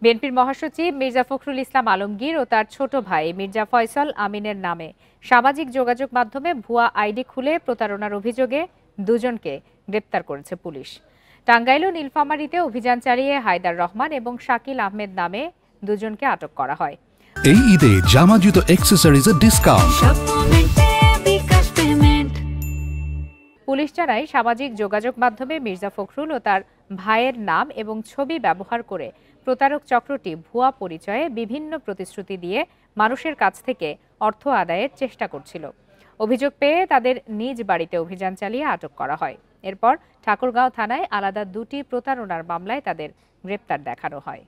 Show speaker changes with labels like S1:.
S1: বিএনপির মহাসচিব মির্জা ফখরুল ইসলাম আলমগীর ও তার ছোট ভাই মির্জা ফয়সাল আমিনের নামে সামাজিক যোগাযোগ মাধ্যমে ভুয়া আইডি খুলে প্রতারণার অভিযোগে দুজনকে গ্রেপ্তার করেছে পুলিশ। টাঙ্গাইল ও নীলফামারীতে অভিযান চালিয়ে হায়দার রহমান এবং শাকিল আহমেদ নামে দুজনকে আটক করা হয়।
S2: এই ঈদে জামা জুতো অ্যাক্সেসরিজের ডিসকাউন্ট।
S1: পুলিশ জানায় সামাজিক যোগাযোগ মাধ্যমে মির্জা ফখরুল ও তার ভাইয়ের নাম এবং ছবি ব্যবহার করে প্রতারক চক্রটি ভুয়া পরিচয়ে বিভিন্ন প্রতিশ্রুতি দিয়ে মানুষের কাছ থেকে অর্থ আদায়ের চেষ্টা করছিল। অভিযোগ পেয়ে তাদের নিজ বাড়িতে অভিযান চালিয়ে আটক করা হয়। এরপর ঠাকুরগাঁও থানায় আলাদা দুটি প্রতারণার মামলায় তাদের গ্রেপ্তার দেখানো হয়।